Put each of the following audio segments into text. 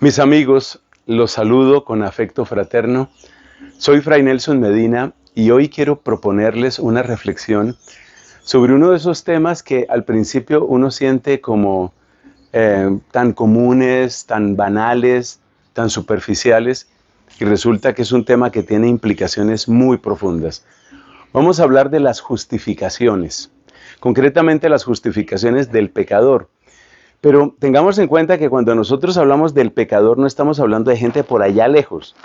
Mis amigos, los saludo con afecto fraterno. Soy Fray Nelson Medina y hoy quiero proponerles una reflexión sobre uno de esos temas que al principio uno siente como tan comunes, tan banales, tan superficiales, y resulta que es un tema que tiene implicaciones muy profundas. Vamos a hablar de las justificaciones, concretamente las justificaciones del pecador. Pero tengamos en cuenta que cuando nosotros hablamos del pecador no estamos hablando de gente por allá lejos.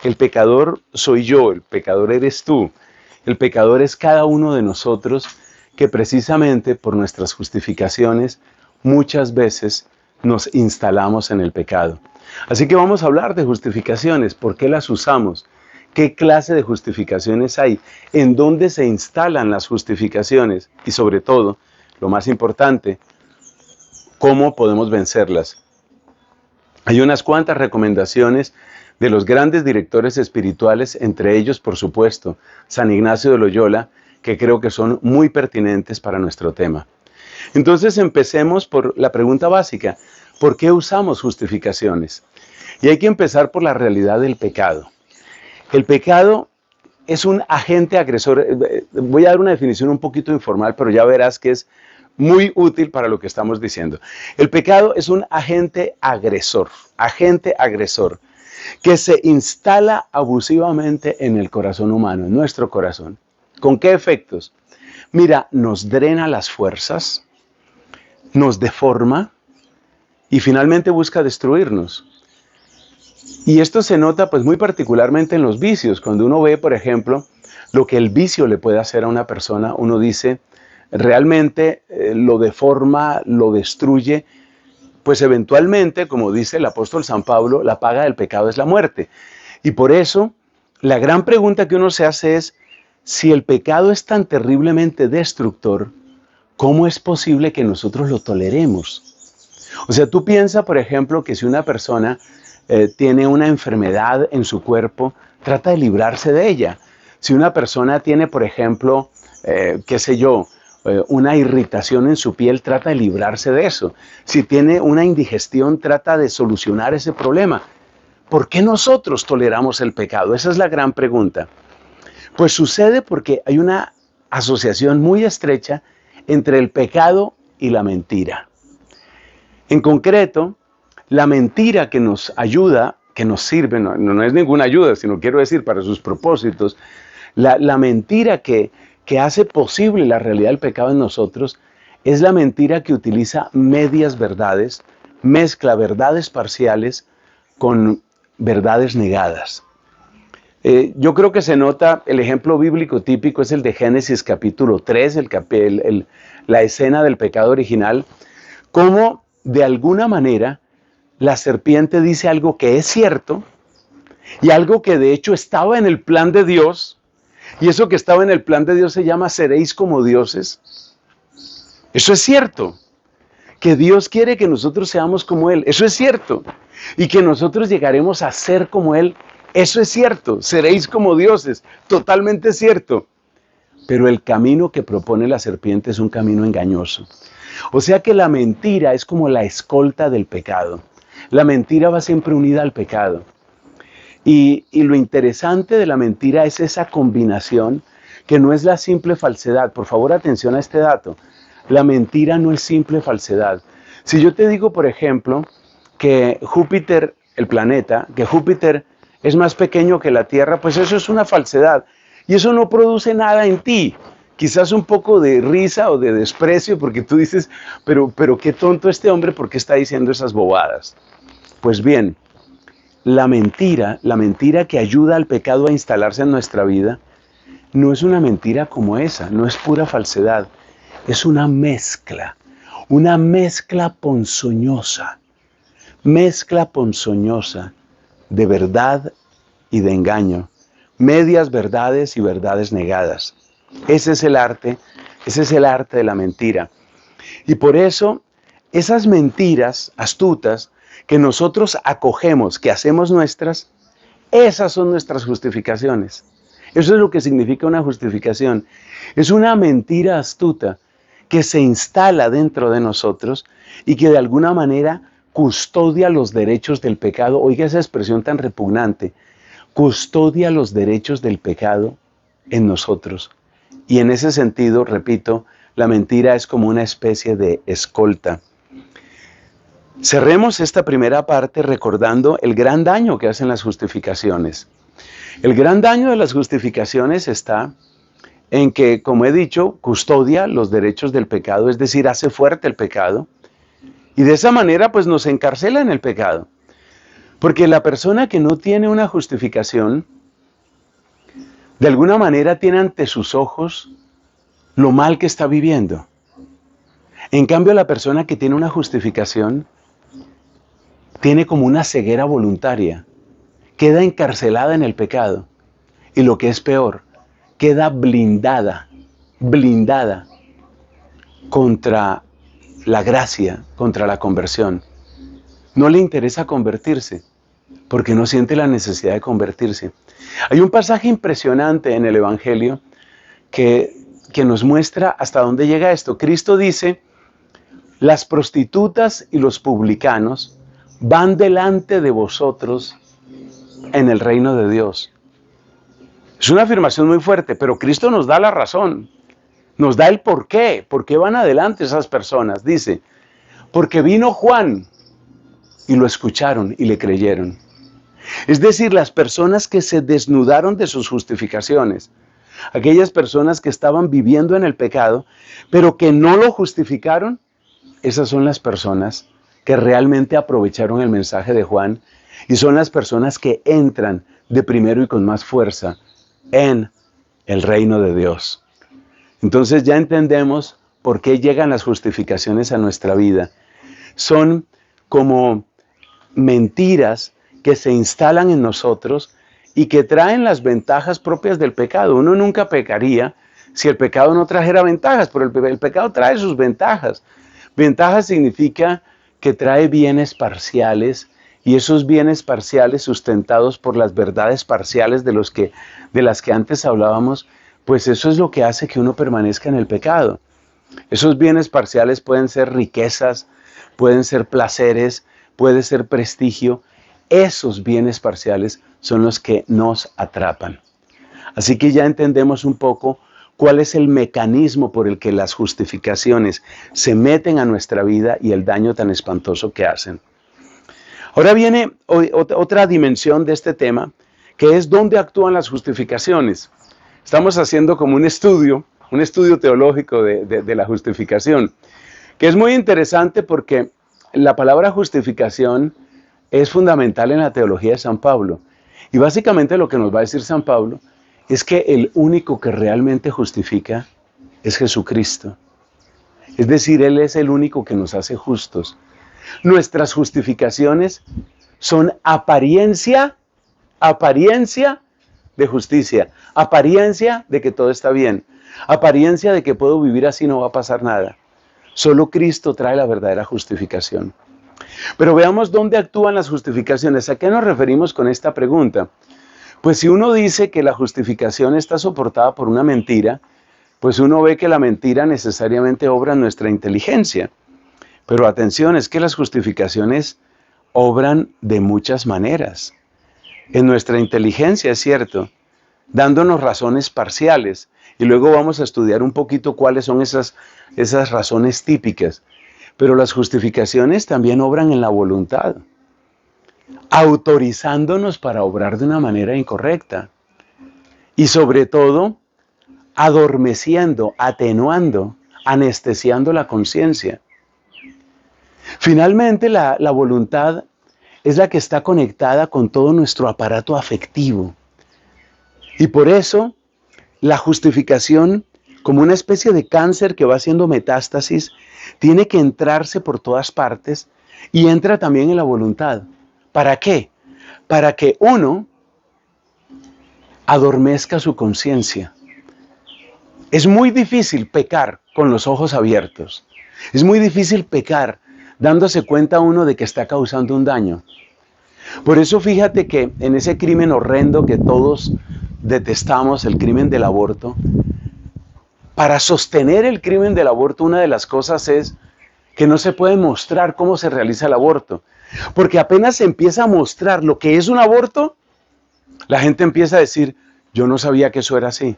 El pecador soy yo, el pecador eres tú, el pecador es cada uno de nosotros que precisamente por nuestras justificaciones muchas veces nos instalamos en el pecado. Así que vamos a hablar de justificaciones, ¿por qué las usamos? ¿Qué clase de justificaciones hay? ¿En dónde se instalan las justificaciones? Y sobre todo, lo más importante, ¿cómo podemos vencerlas? Hay unas cuantas recomendaciones de los grandes directores espirituales, entre ellos, por supuesto, San Ignacio de Loyola, que creo que son muy pertinentes para nuestro tema. Entonces empecemos por la pregunta básica, ¿por qué usamos justificaciones? Y hay que empezar por la realidad del pecado. El pecado es un agente agresor. Voy a dar una definición un poquito informal, pero ya verás que es muy útil para lo que estamos diciendo. El pecado es un agente agresor, que se instala abusivamente en el corazón humano, en nuestro corazón. ¿Con qué efectos? Mira, nos drena las fuerzas, nos deforma y finalmente busca destruirnos. Y esto se nota pues muy particularmente en los vicios. Cuando uno ve, por ejemplo, lo que el vicio le puede hacer a una persona, uno dice, realmente lo deforma, lo destruye, pues eventualmente, como dice el apóstol San Pablo, la paga del pecado es la muerte. Y por eso, la gran pregunta que uno se hace es, si el pecado es tan terriblemente destructor, ¿cómo es posible que nosotros lo toleremos? O sea, tú piensas, por ejemplo, que si una persona tiene una enfermedad en su cuerpo, trata de librarse de ella. Si una persona tiene, por ejemplo, qué sé yo, una irritación en su piel, trata de librarse de eso. Si tiene una indigestión, trata de solucionar ese problema. ¿Por qué nosotros toleramos el pecado? Esa es la gran pregunta. Pues sucede porque hay una asociación muy estrecha entre el pecado y la mentira. En concreto, la mentira que nos ayuda, que nos sirve, no es ninguna ayuda, sino quiero decir para sus propósitos, la mentira que hace posible la realidad del pecado en nosotros es la mentira que utiliza medias verdades, mezcla verdades parciales con verdades negadas. Yo creo que se nota, el ejemplo bíblico típico es el de Génesis capítulo 3, la escena del pecado original, cómo de alguna manera la serpiente dice algo que es cierto y algo que de hecho estaba en el plan de Dios, y eso que estaba en el plan de Dios se llama seréis como dioses. Eso es cierto, que Dios quiere que nosotros seamos como Él, eso es cierto, y que nosotros llegaremos a ser como Él, eso es cierto, seréis como dioses, totalmente cierto. Pero el camino que propone la serpiente es un camino engañoso. O sea que la mentira es como la escolta del pecado. La mentira va siempre unida al pecado. Y lo interesante de la mentira es esa combinación que no es la simple falsedad. Por favor, atención a este dato. La mentira no es simple falsedad. Si yo te digo, por ejemplo, que Júpiter, el planeta, que Júpiter es más pequeño que la Tierra, pues eso es una falsedad. Y eso no produce nada en ti. Quizás un poco de risa o de desprecio, porque tú dices, pero qué tonto este hombre, ¿por qué está diciendo esas bobadas? Pues bien, la mentira que ayuda al pecado a instalarse en nuestra vida, no es una mentira como esa, no es pura falsedad, es una mezcla ponzoñosa de verdad y de engaño, medias verdades y verdades negadas. Ese es el arte de la mentira. Y por eso, esas mentiras astutas que nosotros acogemos, que hacemos nuestras, esas son nuestras justificaciones. Eso es lo que significa una justificación. Es una mentira astuta que se instala dentro de nosotros y que de alguna manera custodia los derechos del pecado. Oiga esa expresión tan repugnante. Custodia los derechos del pecado en nosotros. Y en ese sentido, repito, la mentira es como una especie de escolta. Cerremos esta primera parte recordando el gran daño que hacen las justificaciones. El gran daño de las justificaciones está en que, como he dicho, custodia los derechos del pecado, es decir, hace fuerte el pecado. Y de esa manera, pues nos encarcela en el pecado. Porque la persona que no tiene una justificación, de alguna manera tiene ante sus ojos lo mal que está viviendo. En cambio, la persona que tiene una justificación tiene como una ceguera voluntaria. Queda encarcelada en el pecado. Y lo que es peor, queda blindada contra la gracia, contra la conversión. No le interesa convertirse, porque no siente la necesidad de convertirse. Hay un pasaje impresionante en el Evangelio que nos muestra hasta dónde llega esto. Cristo dice, las prostitutas y los publicanos van delante de vosotros en el reino de Dios. Es una afirmación muy fuerte, pero Cristo nos da la razón. Nos da el por qué van adelante esas personas. Dice, porque vino Juan y lo escucharon y le creyeron. Es decir, las personas que se desnudaron de sus justificaciones, aquellas personas que estaban viviendo en el pecado, pero que no lo justificaron, esas son las personas que realmente aprovecharon el mensaje de Juan y son las personas que entran de primero y con más fuerza en el reino de Dios. Entonces ya entendemos por qué llegan las justificaciones a nuestra vida. Son como mentiras que se instalan en nosotros y que traen las ventajas propias del pecado. Uno nunca pecaría si el pecado no trajera ventajas, pero el pecado trae sus ventajas. Ventajas significa que trae bienes parciales y esos bienes parciales sustentados por las verdades parciales de las que antes hablábamos, pues eso es lo que hace que uno permanezca en el pecado. Esos bienes parciales pueden ser riquezas, pueden ser placeres, puede ser prestigio. Esos bienes parciales son los que nos atrapan. Así que ya entendemos un poco cuál es el mecanismo por el que las justificaciones se meten a nuestra vida y el daño tan espantoso que hacen. Ahora viene otra dimensión de este tema, que es dónde actúan las justificaciones. Estamos haciendo como un estudio teológico de la justificación, que es muy interesante porque la palabra justificación es fundamental en la teología de San Pablo. Y básicamente lo que nos va a decir San Pablo es que el único que realmente justifica es Jesucristo. Es decir, Él es el único que nos hace justos. Nuestras justificaciones son apariencia de justicia, apariencia de que todo está bien, apariencia de que puedo vivir así, no va a pasar nada. Solo Cristo trae la verdadera justificación. Pero veamos dónde actúan las justificaciones. ¿A qué nos referimos con esta pregunta? Pues si uno dice que la justificación está soportada por una mentira, pues uno ve que la mentira necesariamente obra en nuestra inteligencia. Pero atención, es que las justificaciones obran de muchas maneras. En nuestra inteligencia, es cierto, dándonos razones parciales. Y luego vamos a estudiar un poquito cuáles son esas razones típicas. Pero las justificaciones también obran en la voluntad, autorizándonos para obrar de una manera incorrecta. Y sobre todo, adormeciendo, atenuando, anestesiando la conciencia. Finalmente, la voluntad es la que está conectada con todo nuestro aparato afectivo. Y por eso, la justificación, como una especie de cáncer que va haciendo metástasis, tiene que entrarse por todas partes y entra también en la voluntad. ¿Para qué? Para que uno adormezca su conciencia. Es muy difícil pecar con los ojos abiertos. Es muy difícil pecar dándose cuenta uno de que está causando un daño. Por eso fíjate que en ese crimen horrendo que todos detestamos, el crimen del aborto, para sostener el crimen del aborto, una de las cosas es que no se puede mostrar cómo se realiza el aborto. Porque apenas se empieza a mostrar lo que es un aborto, la gente empieza a decir, yo no sabía que eso era así.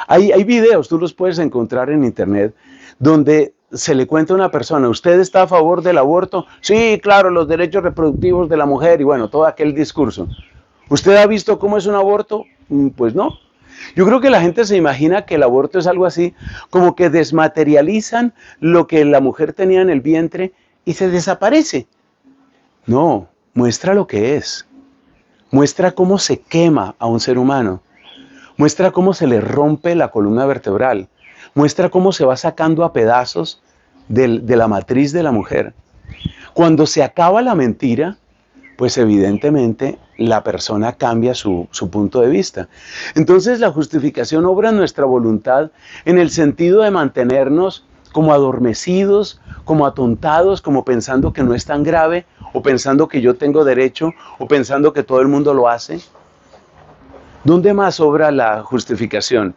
Hay videos, tú los puedes encontrar en internet, donde se le cuenta a una persona, ¿usted está a favor del aborto? Sí, claro, los derechos reproductivos de la mujer y bueno, todo aquel discurso. ¿Usted ha visto cómo es un aborto? Pues no. Yo creo que la gente se imagina que el aborto es algo así, como que desmaterializan lo que la mujer tenía en el vientre y se desaparece. No, muestra lo que es. Muestra cómo se quema a un ser humano. Muestra cómo se le rompe la columna vertebral. Muestra cómo se va sacando a pedazos de la matriz de la mujer. Cuando se acaba la mentira, pues evidentemente la persona cambia su punto de vista. Entonces la justificación obra en nuestra voluntad en el sentido de mantenernos como adormecidos, como atontados, como pensando que no es tan grave, o pensando que yo tengo derecho, o pensando que todo el mundo lo hace. ¿Dónde más obra la justificación?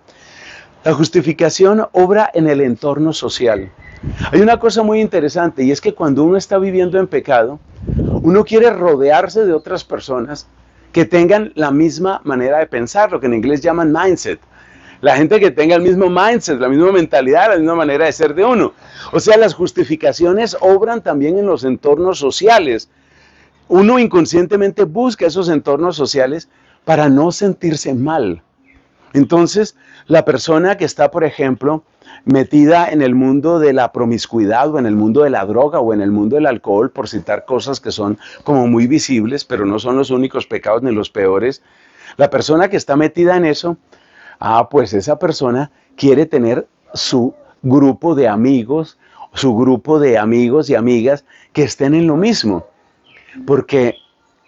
La justificación obra en el entorno social. Hay una cosa muy interesante y es que cuando uno está viviendo en pecado, uno quiere rodearse de otras personas que tengan la misma manera de pensar, lo que en inglés llaman mindset. La gente que tenga el mismo mindset, la misma mentalidad, la misma manera de ser de uno. O sea, las justificaciones obran también en los entornos sociales. Uno inconscientemente busca esos entornos sociales para no sentirse mal. Entonces, la persona que está, por ejemplo, metida en el mundo de la promiscuidad o en el mundo de la droga o en el mundo del alcohol, por citar cosas que son como muy visibles, pero no son los únicos pecados ni los peores, la persona que está metida en eso, pues esa persona quiere tener su grupo de amigos, su grupo de amigos y amigas que estén en lo mismo. Porque,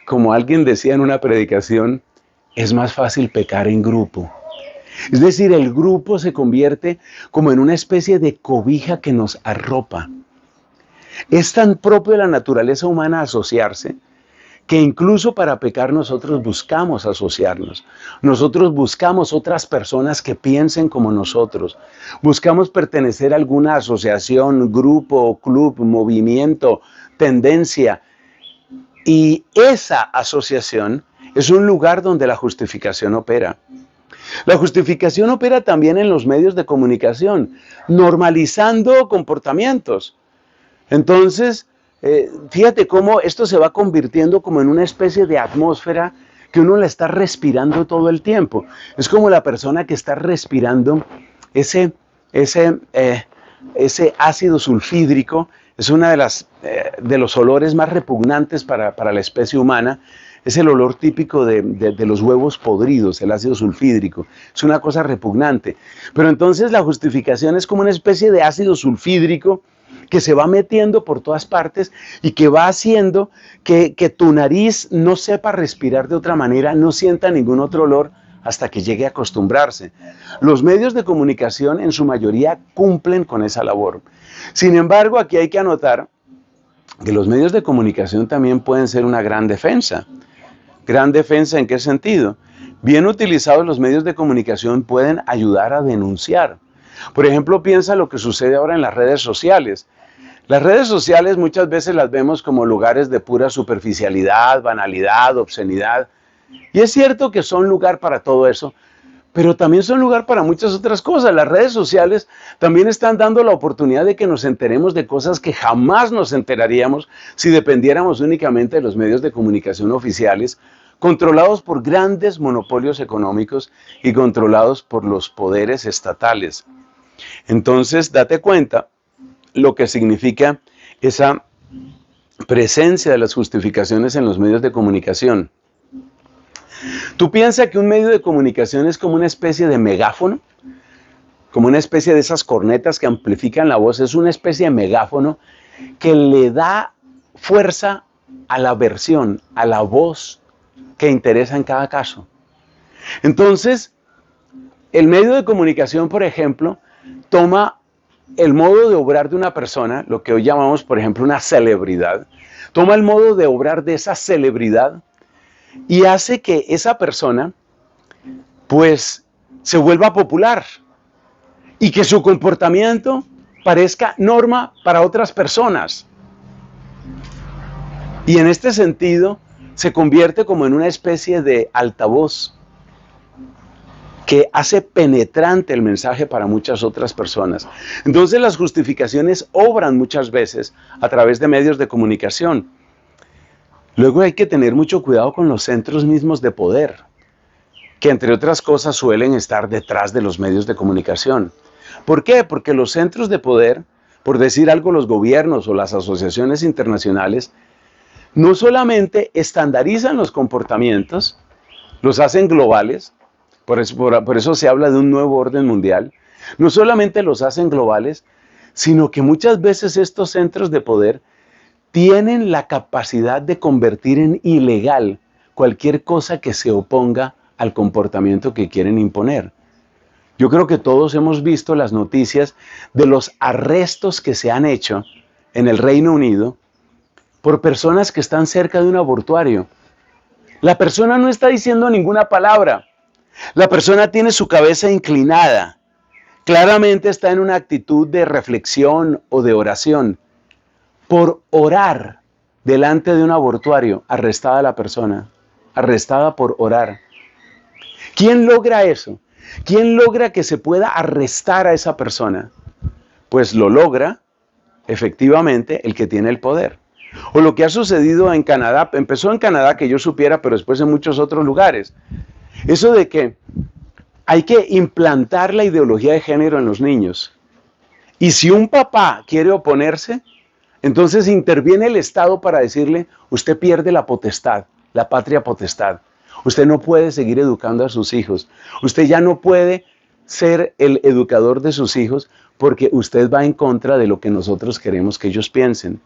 como alguien decía en una predicación, es más fácil pecar en grupo. Es decir, el grupo se convierte como en una especie de cobija que nos arropa. Es tan propio de la naturaleza humana asociarse, que incluso para pecar nosotros buscamos asociarnos. Nosotros buscamos otras personas que piensen como nosotros. Buscamos pertenecer a alguna asociación, grupo, club, movimiento, tendencia. Y esa asociación es un lugar donde la justificación opera. La justificación opera también en los medios de comunicación, normalizando comportamientos. Entonces, fíjate cómo esto se va convirtiendo como en una especie de atmósfera que uno la está respirando todo el tiempo. Es como la persona que está respirando ese ácido sulfídrico. Es uno de los olores más repugnantes para la especie humana. Es el olor típico de los huevos podridos, el ácido sulfídrico. Es una cosa repugnante. Pero entonces la justificación es como una especie de ácido sulfídrico que se va metiendo por todas partes y que va haciendo que tu nariz no sepa respirar de otra manera, no sienta ningún otro olor hasta que llegue a acostumbrarse. Los medios de comunicación en su mayoría cumplen con esa labor. Sin embargo, aquí hay que anotar que los medios de comunicación también pueden ser una gran defensa. ¿Gran defensa en qué sentido? Bien utilizados, los medios de comunicación pueden ayudar a denunciar. Por ejemplo, piensa lo que sucede ahora en las redes sociales. Las redes sociales muchas veces las vemos como lugares de pura superficialidad, banalidad, obscenidad. Y es cierto que son lugar para todo eso, pero también son lugar para muchas otras cosas. Las redes sociales también están dando la oportunidad de que nos enteremos de cosas que jamás nos enteraríamos si dependiéramos únicamente de los medios de comunicación oficiales, controlados por grandes monopolios económicos y controlados por los poderes estatales. Entonces, date cuenta lo que significa esa presencia de las justificaciones en los medios de comunicación. ¿Tú piensas que un medio de comunicación es como una especie de megáfono? Como una especie de esas cornetas que amplifican la voz. Es una especie de megáfono que le da fuerza a la versión, a la voz que interesa en cada caso. Entonces, el medio de comunicación, por ejemplo, toma el modo de obrar de una persona, lo que hoy llamamos, por ejemplo, una celebridad, toma el modo de obrar de esa celebridad y hace que esa persona, pues, se vuelva popular. y que su comportamiento parezca norma para otras personas. Y en este sentido se convierte como en una especie de altavoz que hace penetrante el mensaje para muchas otras personas. Entonces las justificaciones obran muchas veces a través de medios de comunicación. Luego hay que tener mucho cuidado con los centros mismos de poder, que entre otras cosas suelen estar detrás de los medios de comunicación. ¿Por qué? Porque los centros de poder, por decir algo, los gobiernos o las asociaciones internacionales, no solamente estandarizan los comportamientos, los hacen globales, por eso se habla de un nuevo orden mundial, no solamente los hacen globales, sino que muchas veces estos centros de poder tienen la capacidad de convertir en ilegal cualquier cosa que se oponga al comportamiento que quieren imponer. Yo creo que todos hemos visto las noticias de los arrestos que se han hecho en el Reino Unido por personas que están cerca de un abortuario. La persona no está diciendo ninguna palabra. La persona tiene su cabeza inclinada. Claramente está en una actitud de reflexión o de oración. Por orar delante de un abortuario, arrestada la persona. Arrestada por orar. ¿Quién logra eso? ¿Quién logra que se pueda arrestar a esa persona? Pues lo logra, efectivamente, el que tiene el poder. O lo que ha sucedido en Canadá, empezó en Canadá que yo supiera, pero después en muchos otros lugares. Eso de que hay que implantar la ideología de género en los niños. Y si un papá quiere oponerse, entonces interviene el Estado para decirle, usted pierde la potestad, la patria potestad. Usted no puede seguir educando a sus hijos. Usted ya no puede ser el educador de sus hijos porque usted va en contra de lo que nosotros queremos que ellos piensen.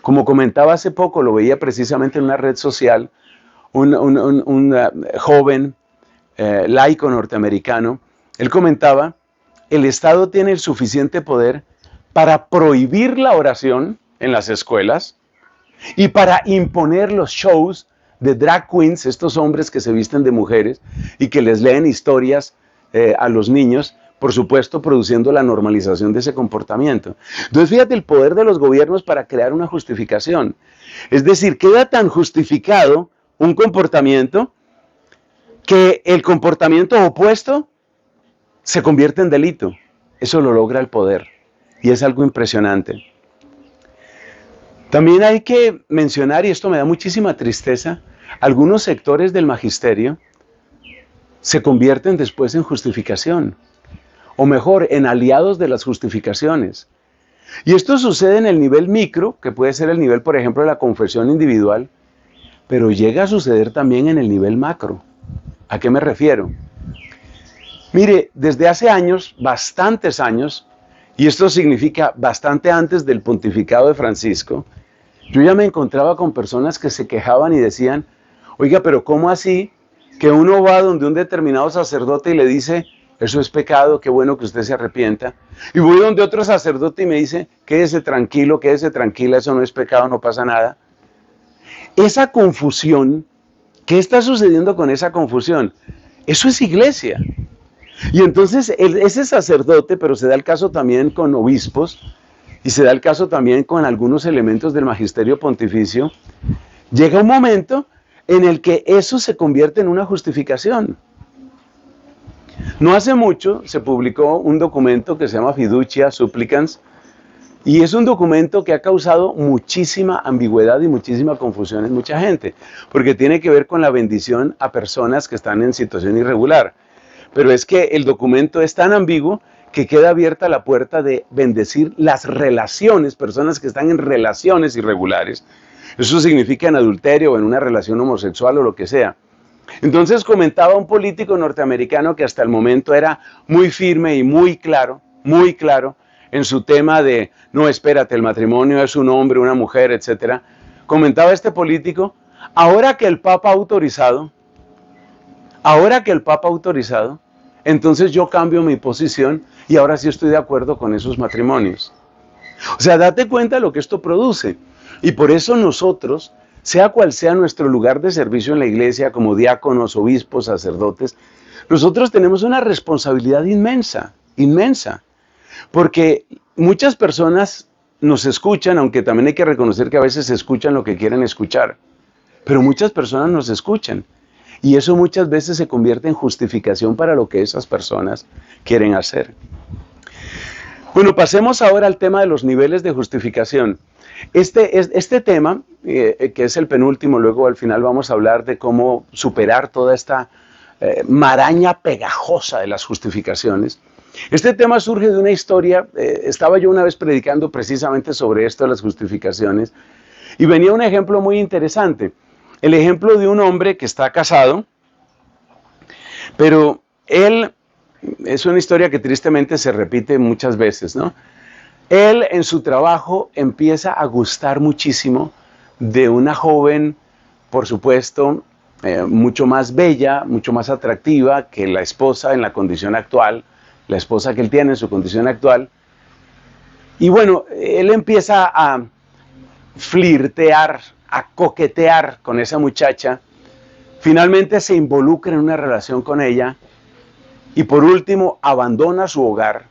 Como comentaba hace poco, lo veía precisamente en una red social, un joven laico norteamericano, él comentaba, el Estado tiene el suficiente poder para prohibir la oración en las escuelas y para imponer los shows de drag queens, estos hombres que se visten de mujeres y que les leen historias a los niños, por supuesto produciendo la normalización de ese comportamiento. Entonces fíjate el poder de los gobiernos para crear una justificación. Es decir, queda tan justificado un comportamiento que el comportamiento opuesto se convierte en delito. Eso lo logra el poder y es algo impresionante. También hay que mencionar, y esto me da muchísima tristeza, algunos sectores del magisterio se convierten después en justificación, o mejor, en aliados de las justificaciones. Y esto sucede en el nivel micro, que puede ser el nivel, por ejemplo, de la confesión individual, pero llega a suceder también en el nivel macro. ¿A qué me refiero? Mire, desde hace años, bastantes años, y esto significa bastante antes del pontificado de Francisco, yo ya me encontraba con personas que se quejaban y decían, oiga, pero ¿cómo así que uno va donde un determinado sacerdote y le dice, eso es pecado, qué bueno que usted se arrepienta? Y voy donde otro sacerdote y me dice, quédese tranquilo, quédese tranquila, eso no es pecado, no pasa nada. Esa confusión, ¿qué está sucediendo con esa confusión? Eso es iglesia. Y entonces ese sacerdote, pero se da el caso también con obispos, y se da el caso también con algunos elementos del magisterio pontificio, llega un momento en el que eso se convierte en una justificación. No hace mucho se publicó un documento que se llama Fiducia Supplicans, y es un documento que ha causado muchísima ambigüedad y muchísima confusión en mucha gente, porque tiene que ver con la bendición a personas que están en situación irregular. Pero es que el documento es tan ambiguo que queda abierta la puerta de bendecir las relaciones, personas que están en relaciones irregulares. Eso significa en adulterio o en una relación homosexual o lo que sea. Entonces comentaba un político norteamericano que hasta el momento era muy firme y muy claro en su tema de, no, espérate, el matrimonio es un hombre, una mujer, etc. Comentaba este político, ahora que el Papa ha autorizado, entonces yo cambio mi posición y ahora sí estoy de acuerdo con esos matrimonios. O sea, date cuenta de lo que esto produce. Y por eso nosotros, sea cual sea nuestro lugar de servicio en la iglesia, como diáconos, obispos, sacerdotes, nosotros tenemos una responsabilidad inmensa. inmensa. Porque muchas personas nos escuchan, aunque también hay que reconocer que a veces escuchan lo que quieren escuchar. Pero muchas personas nos escuchan. Y eso muchas veces se convierte en justificación para lo que esas personas quieren hacer. Bueno, pasemos ahora al tema de los niveles de justificación. Este tema, que es el penúltimo, luego al final vamos a hablar de cómo superar toda esta maraña pegajosa de las justificaciones. Este tema surge de una historia, estaba yo una vez predicando precisamente sobre esto de las justificaciones, y venía un ejemplo muy interesante. El ejemplo de un hombre que está casado, pero él, es una historia que tristemente se repite muchas veces, ¿no? Él en su trabajo empieza a gustar muchísimo de una joven, por supuesto, mucho más bella, mucho más atractiva que la esposa en la condición actual, la esposa que él tiene en su condición actual. Y bueno, él empieza a flirtear, a coquetear con esa muchacha, finalmente se involucra en una relación con ella y por último abandona su hogar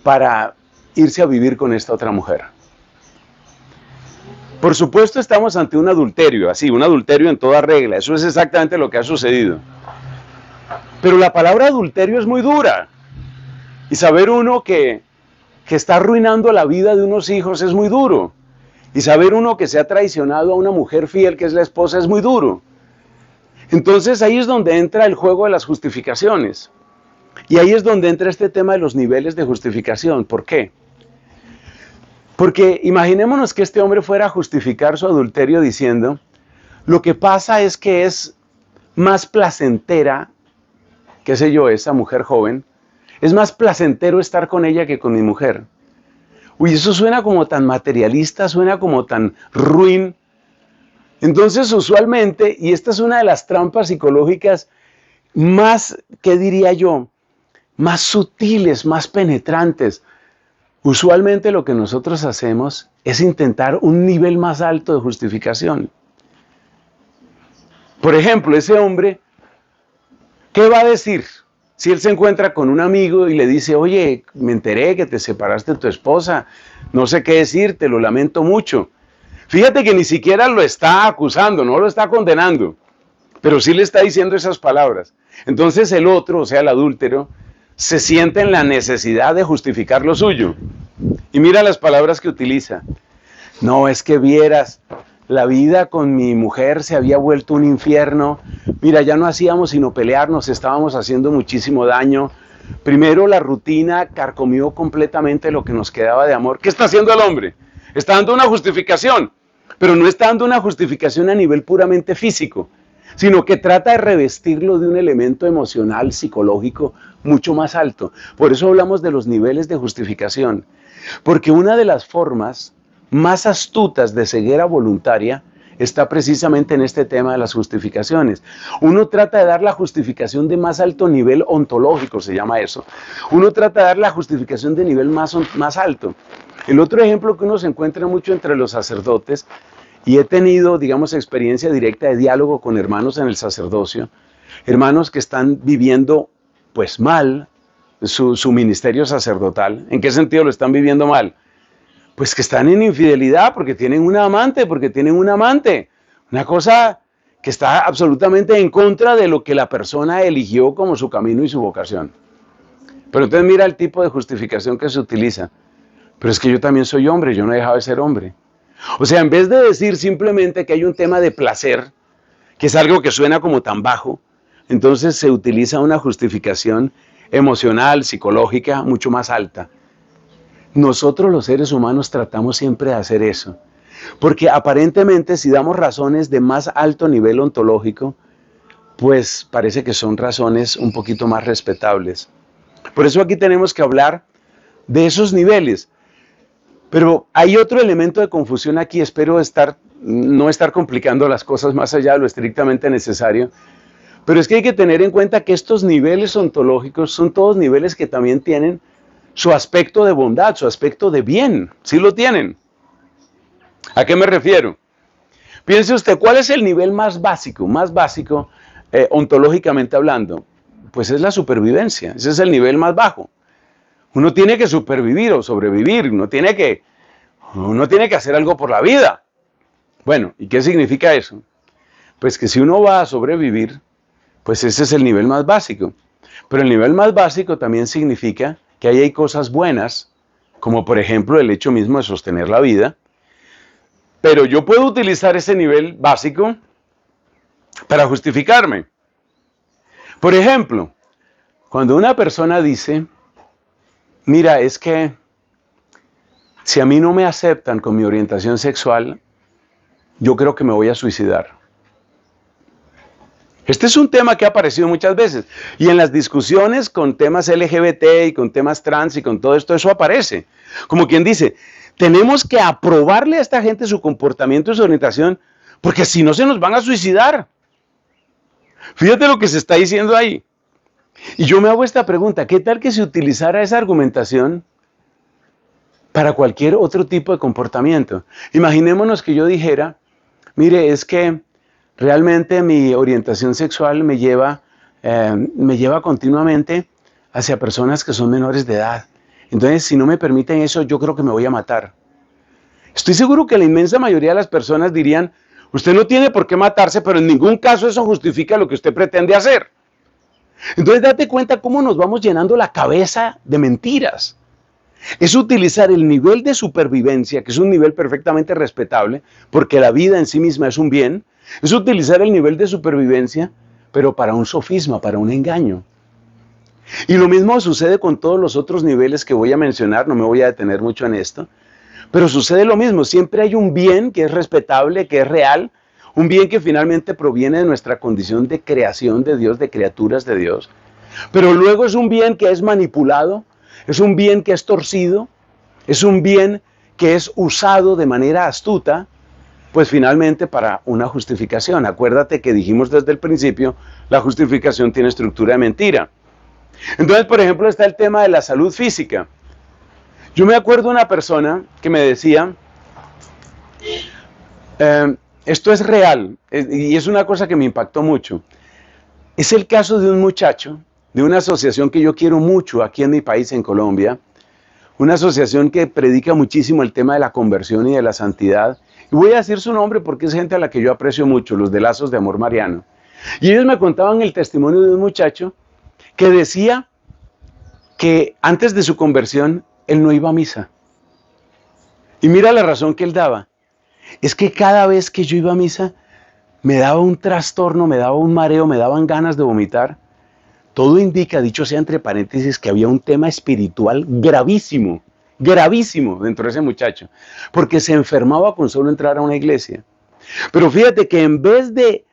para irse a vivir con esta otra mujer. Por supuesto estamos ante un adulterio, así, un adulterio en toda regla, eso es exactamente lo que ha sucedido. Pero la palabra adulterio es muy dura y saber uno que está arruinando la vida de unos hijos es muy duro. Y saber uno que se ha traicionado a una mujer fiel que es la esposa es muy duro. Entonces ahí es donde entra el juego de las justificaciones. Y ahí es donde entra este tema de los niveles de justificación. ¿Por qué? Porque imaginémonos que este hombre fuera a justificar su adulterio diciendo, lo que pasa es que es más placentera, qué sé yo, esa mujer joven, es más placentero estar con ella que con mi mujer. Uy, eso suena como tan materialista, suena como tan ruin. Entonces, usualmente, y esta es una de las trampas psicológicas más, ¿qué diría yo? Más sutiles, más penetrantes. Usualmente lo que nosotros hacemos es intentar un nivel más alto de justificación. Por ejemplo, ese hombre, ¿qué va a decir? Si él se encuentra con un amigo y le dice, oye, me enteré que te separaste de tu esposa, no sé qué decirte, lo lamento mucho. Fíjate que ni siquiera lo está acusando, no lo está condenando, pero sí le está diciendo esas palabras. Entonces el otro, o sea, el adúltero, se siente en la necesidad de justificar lo suyo. Y mira las palabras que utiliza. No, es que vieras, la vida con mi mujer se había vuelto un infierno. Mira, ya no hacíamos sino pelearnos, estábamos haciendo muchísimo daño. Primero la rutina carcomió completamente lo que nos quedaba de amor. ¿Qué está haciendo el hombre? Está dando una justificación, pero no está dando una justificación a nivel puramente físico, sino que trata de revestirlo de un elemento emocional, psicológico, mucho más alto. Por eso hablamos de los niveles de justificación, porque una de las formas más astutas de ceguera voluntaria está precisamente en este tema de las justificaciones. Uno trata de dar la justificación de más alto nivel ontológico, se llama eso. Uno trata de dar la justificación de nivel más alto. El otro ejemplo que uno se encuentra mucho entre los sacerdotes, y he tenido, digamos, experiencia directa de diálogo con hermanos en el sacerdocio, hermanos que están viviendo, pues mal, su ministerio sacerdotal. ¿En qué sentido lo están viviendo mal? Pues que están en infidelidad porque tienen una amante, una cosa que está absolutamente en contra de lo que la persona eligió como su camino y su vocación. Pero entonces mira el tipo de justificación que se utiliza. Pero es que yo también soy hombre, yo no he dejado de ser hombre. O sea, en vez de decir simplemente que hay un tema de placer, que es algo que suena como tan bajo, entonces se utiliza una justificación emocional, psicológica, mucho más alta. Nosotros los seres humanos tratamos siempre de hacer eso, porque aparentemente si damos razones de más alto nivel ontológico, pues parece que son razones un poquito más respetables. Por eso aquí tenemos que hablar de esos niveles. Pero hay otro elemento de confusión aquí, espero no estar complicando las cosas más allá de lo estrictamente necesario, pero es que hay que tener en cuenta que estos niveles ontológicos son todos niveles que también tienen su aspecto de bondad, su aspecto de bien, sí lo tienen. ¿A qué me refiero? Piense usted, ¿cuál es el nivel más básico ontológicamente hablando? Pues es la supervivencia, ese es el nivel más bajo. Uno tiene que supervivir o sobrevivir, uno tiene que hacer algo por la vida. Bueno, ¿y qué significa eso? Pues que si uno va a sobrevivir, pues ese es el nivel más básico. Pero el nivel más básico también significa que ahí hay cosas buenas, como por ejemplo el hecho mismo de sostener la vida. Pero yo puedo utilizar ese nivel básico para justificarme. Por ejemplo, cuando una persona dice, mira, es que si a mí no me aceptan con mi orientación sexual, yo creo que me voy a suicidar. Este es un tema que ha aparecido muchas veces. Y en las discusiones con temas LGBT y con temas trans y con todo esto, eso aparece. Como quien dice, tenemos que aprobarle a esta gente su comportamiento y su orientación, porque si no se nos van a suicidar. Fíjate lo que se está diciendo ahí. Y yo me hago esta pregunta, ¿qué tal que se utilizara esa argumentación para cualquier otro tipo de comportamiento? Imaginémonos que yo dijera, mire, es que realmente mi orientación sexual me lleva continuamente hacia personas que son menores de edad. Entonces, si no me permiten eso, yo creo que me voy a matar. Estoy seguro que la inmensa mayoría de las personas dirían, usted no tiene por qué matarse, pero en ningún caso eso justifica lo que usted pretende hacer. Entonces, date cuenta cómo nos vamos llenando la cabeza de mentiras. Es utilizar el nivel de supervivencia, que es un nivel perfectamente respetable, porque la vida en sí misma es un bien. Es utilizar el nivel de supervivencia, pero para un sofisma, para un engaño. Y lo mismo sucede con todos los otros niveles que voy a mencionar, no me voy a detener mucho en esto, pero sucede lo mismo, siempre hay un bien que es respetable, que es real, un bien que finalmente proviene de nuestra condición de creación de Dios, de criaturas de Dios, pero luego es un bien que es manipulado, es un bien que es torcido, es un bien que es usado de manera astuta, pues finalmente para una justificación. Acuérdate que dijimos desde el principio, la justificación tiene estructura de mentira. Entonces, por ejemplo, está el tema de la salud física. Yo me acuerdo de una persona que me decía, esto es real, y es una cosa que me impactó mucho. Es el caso de un muchacho, de una asociación que yo quiero mucho aquí en mi país, en Colombia, una asociación que predica muchísimo el tema de la conversión y de la santidad. Y voy a decir su nombre porque es gente a la que yo aprecio mucho, los de Lazos de Amor Mariano. Y ellos me contaban el testimonio de un muchacho que decía que antes de su conversión, él no iba a misa. Y mira la razón que él daba. Es que cada vez que yo iba a misa, me daba un trastorno, me daba un mareo, me daban ganas de vomitar. Todo indica, dicho sea entre paréntesis, que había un tema espiritual gravísimo, gravísimo dentro de ese muchacho, porque se enfermaba con solo entrar a una iglesia. Pero fíjate que en vez de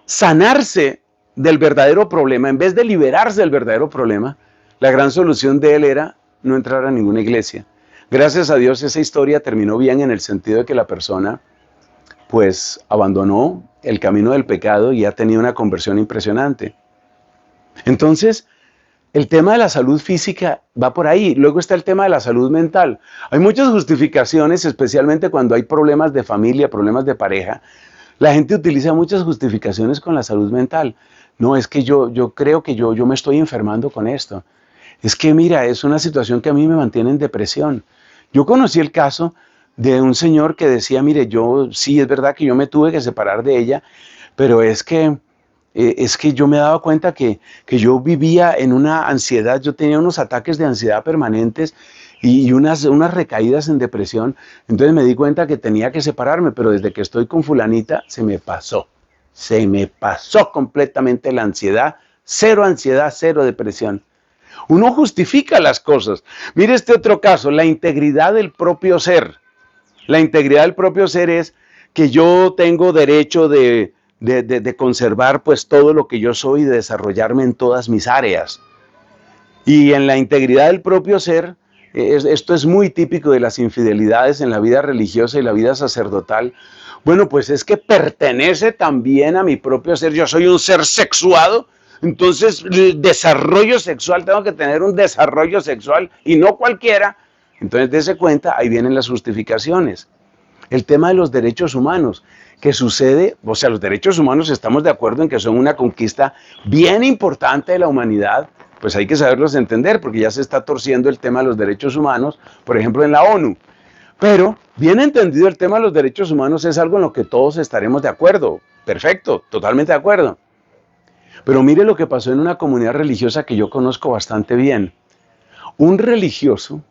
sanarse del verdadero problema, en vez de liberarse del verdadero problema, la gran solución de él era no entrar a ninguna iglesia. Gracias a Dios esa historia terminó bien en el sentido de que la persona pues abandonó el camino del pecado y ha tenido una conversión impresionante. Entonces, el tema de la salud física va por ahí. Luego está el tema de la salud mental. Hay muchas justificaciones, especialmente cuando hay problemas de familia, problemas de pareja. La gente utiliza muchas justificaciones con la salud mental. No, es que yo creo que yo me estoy enfermando con esto. Es que mira, es una situación que a mí me mantiene en depresión. Yo conocí el caso de un señor que decía, mire, sí, es verdad que yo me tuve que separar de ella, pero es que yo me daba cuenta que yo vivía en una ansiedad, yo tenía unos ataques de ansiedad permanentes y unas recaídas en depresión. Entonces me di cuenta que tenía que separarme, pero desde que estoy con fulanita se me pasó completamente la ansiedad, cero depresión. Uno justifica las cosas. Mire este otro caso, la integridad del propio ser. La integridad del propio ser es que yo tengo derecho de conservar pues todo lo que yo soy y de desarrollarme en todas mis áreas. Y en la integridad del propio ser, esto es muy típico de las infidelidades en la vida religiosa y la vida sacerdotal. Bueno, pues es que pertenece también a mi propio ser. Yo soy un ser sexuado, entonces el desarrollo sexual, tengo que tener un desarrollo sexual y no cualquiera. Entonces, dése cuenta, ahí vienen las justificaciones. El tema de los derechos humanos, que sucede, o sea, los derechos humanos estamos de acuerdo en que son una conquista bien importante de la humanidad, pues hay que saberlos entender, porque ya se está torciendo el tema de los derechos humanos, por ejemplo, en la ONU. Pero, bien entendido, el tema de los derechos humanos es algo en lo que todos estaremos de acuerdo. Perfecto, totalmente de acuerdo. Pero mire lo que pasó en una comunidad religiosa que yo conozco bastante bien. Un religioso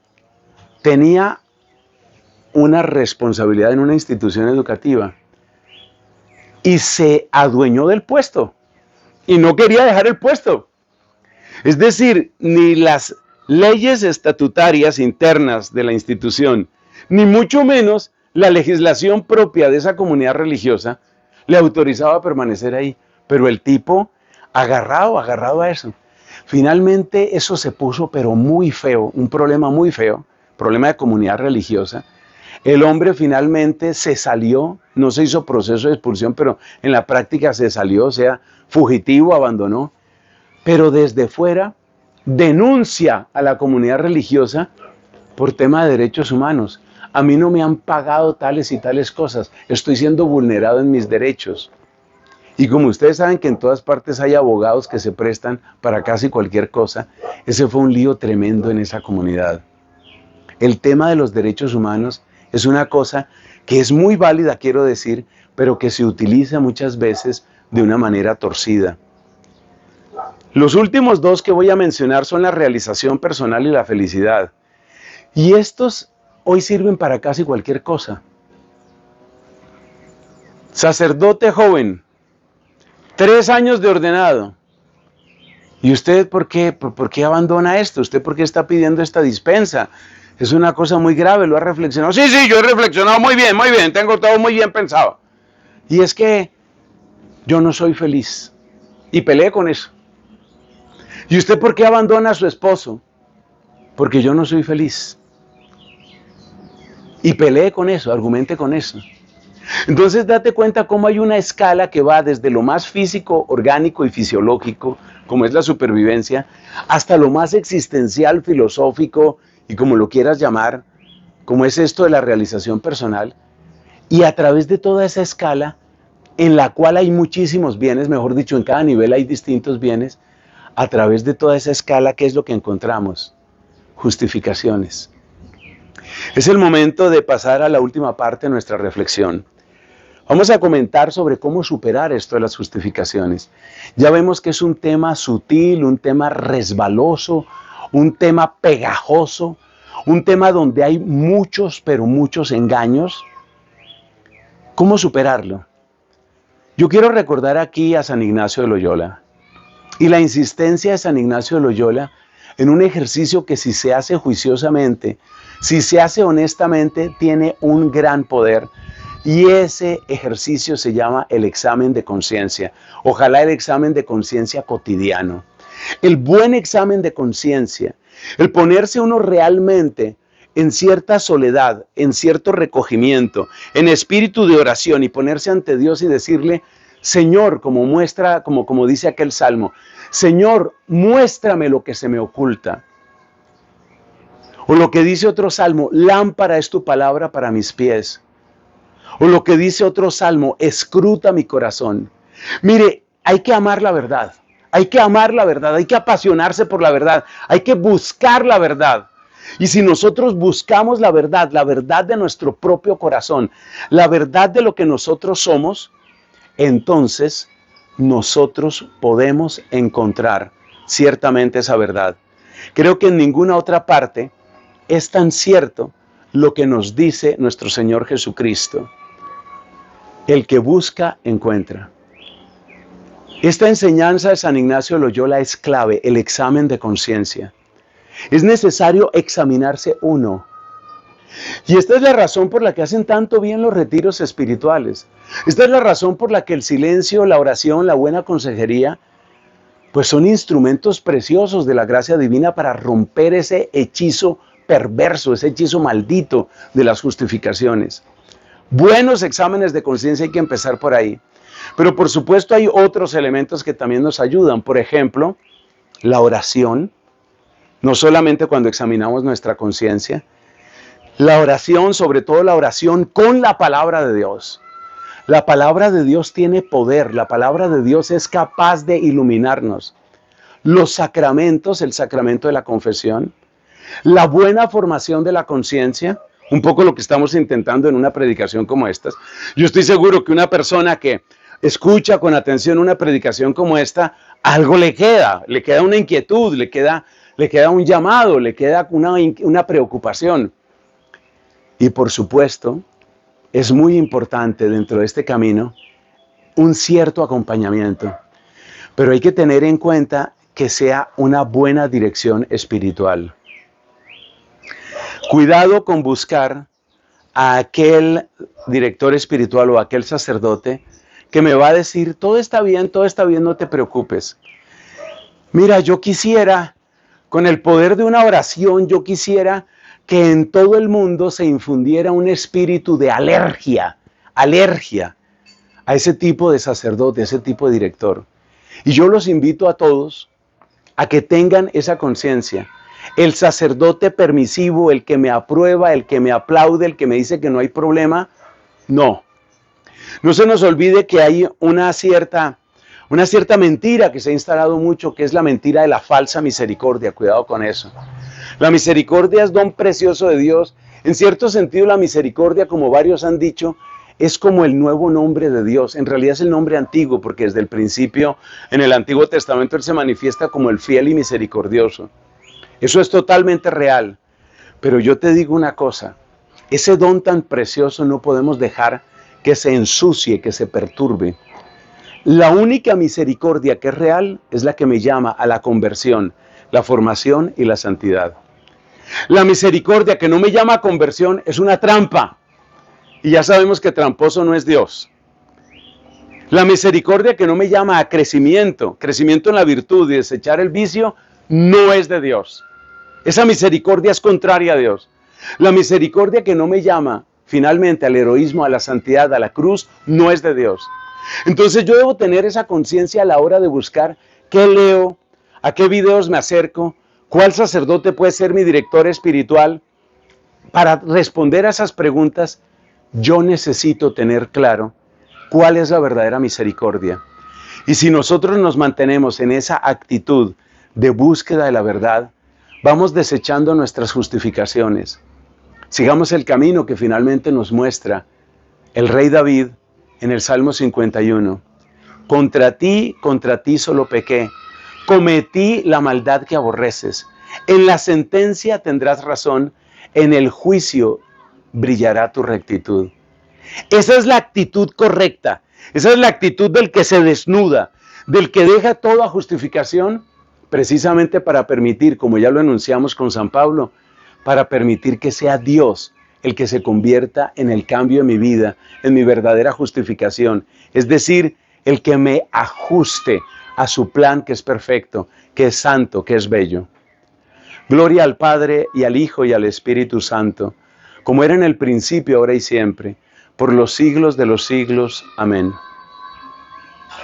tenía una responsabilidad en una institución educativa y se adueñó del puesto y no quería dejar el puesto. Es decir, ni las leyes estatutarias internas de la institución, ni mucho menos la legislación propia de esa comunidad religiosa le autorizaba a permanecer ahí. Pero el tipo agarrado a eso. Finalmente eso se puso pero muy feo, un problema muy feo, problema de comunidad religiosa. El hombre finalmente se salió, no se hizo proceso de expulsión, pero en la práctica se salió, o sea, fugitivo, abandonó. Pero desde fuera denuncia a la comunidad religiosa por tema de derechos humanos. A mí no me han pagado tales y tales cosas, estoy siendo vulnerado en mis derechos. Y como ustedes saben que en todas partes hay abogados que se prestan para casi cualquier cosa, ese fue un lío tremendo en esa comunidad. El tema de los derechos humanos es una cosa que es muy válida, quiero decir, pero que se utiliza muchas veces de una manera torcida. Los últimos dos que voy a mencionar son la realización personal y la felicidad. Y estos hoy sirven para casi cualquier cosa. Sacerdote joven, 3 años de ordenado. ¿Y usted por qué abandona esto? ¿Usted por qué está pidiendo esta dispensa? Es una cosa muy grave, ¿lo ha reflexionado? Sí, yo he reflexionado muy bien, tengo todo muy bien pensado. Y es que yo no soy feliz. Y peleé con eso. ¿Y usted por qué abandona a su esposo? Porque yo no soy feliz. Y peleé con eso, argumenté con eso. Entonces date cuenta cómo hay una escala que va desde lo más físico, orgánico y fisiológico, como es la supervivencia, hasta lo más existencial, filosófico y como lo quieras llamar, como es esto de la realización personal. Y a través de toda esa escala, en la cual hay muchísimos bienes, mejor dicho, en cada nivel hay distintos bienes, a través de toda esa escala, ¿qué es lo que encontramos? Justificaciones. Es el momento de pasar a la última parte de nuestra reflexión. Vamos a comentar sobre cómo superar esto de las justificaciones. Ya vemos que es un tema sutil, un tema resbaloso, un tema pegajoso, un tema donde hay muchos, pero muchos engaños. ¿Cómo superarlo? Yo quiero recordar aquí a San Ignacio de Loyola y la insistencia de San Ignacio de Loyola en un ejercicio que si se hace juiciosamente, si se hace honestamente, tiene un gran poder. Y ese ejercicio se llama el examen de conciencia. Ojalá el examen de conciencia cotidiano. El buen examen de conciencia, el ponerse uno realmente en cierta soledad, en cierto recogimiento, en espíritu de oración y ponerse ante Dios y decirle, Señor, como dice aquel salmo, Señor, muéstrame lo que se me oculta. O lo que dice otro salmo, lámpara es tu palabra para mis pies. O lo que dice otro salmo, escruta mi corazón. Mire, hay que amar la verdad, hay que amar la verdad, hay que apasionarse por la verdad, hay que buscar la verdad. Y si nosotros buscamos la verdad de nuestro propio corazón, la verdad de lo que nosotros somos, entonces nosotros podemos encontrar ciertamente esa verdad. Creo que en ninguna otra parte es tan cierto lo que nos dice nuestro Señor Jesucristo. El que busca, encuentra. Esta enseñanza de San Ignacio de Loyola es clave, el examen de conciencia. Es necesario examinarse uno. Y esta es la razón por la que hacen tanto bien los retiros espirituales. Esta es la razón por la que el silencio, la oración, la buena consejería, pues son instrumentos preciosos de la gracia divina para romper ese hechizo perverso, ese hechizo maldito de las justificaciones. Buenos exámenes de conciencia, hay que empezar por ahí. Pero por supuesto hay otros elementos que también nos ayudan. Por ejemplo, la oración, no solamente cuando examinamos nuestra conciencia. La oración, sobre todo la oración con la palabra de Dios. La palabra de Dios tiene poder, la palabra de Dios es capaz de iluminarnos. los sacramentos, el sacramento de la confesión, la buena formación de la conciencia, un poco lo que estamos intentando en una predicación como esta. Yo estoy seguro que una persona que escucha con atención una predicación como esta, algo le queda una inquietud, le queda un llamado, le queda una preocupación. Y por supuesto, es muy importante dentro de este camino un cierto acompañamiento, pero hay que tener en cuenta que sea una buena dirección espiritual. Cuidado con buscar a aquel director espiritual o a aquel sacerdote que me va a decir, todo está bien, no te preocupes. Mira, yo quisiera, con el poder de una oración, yo quisiera que en todo el mundo se infundiera un espíritu de alergia a ese tipo de sacerdote, a ese tipo de director. Y yo los invito a todos a que tengan esa conciencia. El sacerdote permisivo, el que me aprueba, el que me aplaude, el que me dice que no hay problema, no. No se nos olvide que hay una cierta mentira que se ha instalado mucho, que es la mentira de la falsa misericordia. Cuidado con eso. La misericordia es don precioso de Dios. En cierto sentido, la misericordia, como varios han dicho, es como el nuevo nombre de Dios. En realidad es el nombre antiguo, porque desde el principio, en el Antiguo Testamento, Él se manifiesta como el fiel y misericordioso. Eso es totalmente real. Pero yo te digo una cosa, ese don tan precioso no podemos dejar que se ensucie, que se perturbe. La única misericordia que es real es la que me llama a la conversión, la formación y la santidad. La misericordia que no me llama a conversión es una trampa. Y ya sabemos que tramposo no es Dios. La misericordia que no me llama a crecimiento en la virtud y desechar el vicio, no es de Dios. Esa misericordia es contraria a Dios. La misericordia que no me llama finalmente al heroísmo, a la santidad, a la cruz, no es de Dios. Entonces yo debo tener esa conciencia a la hora de buscar qué leo, a qué videos me acerco, cuál sacerdote puede ser mi director espiritual. Para responder a esas preguntas, yo necesito tener claro cuál es la verdadera misericordia. Y si nosotros nos mantenemos en esa actitud de búsqueda de la verdad, vamos desechando nuestras justificaciones. Sigamos el camino que finalmente nos muestra el rey David en el Salmo 51. Contra ti solo pequé, cometí la maldad que aborreces. En la sentencia tendrás razón, en el juicio brillará tu rectitud. Esa es la actitud correcta, esa es la actitud del que se desnuda, del que deja toda justificación, precisamente para permitir, como ya lo enunciamos con San Pablo, para permitir que sea Dios el que se convierta en el cambio de mi vida, en mi verdadera justificación. Es decir, el que me ajuste a su plan que es perfecto, que es santo, que es bello. Gloria al Padre y al Hijo y al Espíritu Santo, como era en el principio, ahora y siempre, por los siglos de los siglos. Amén.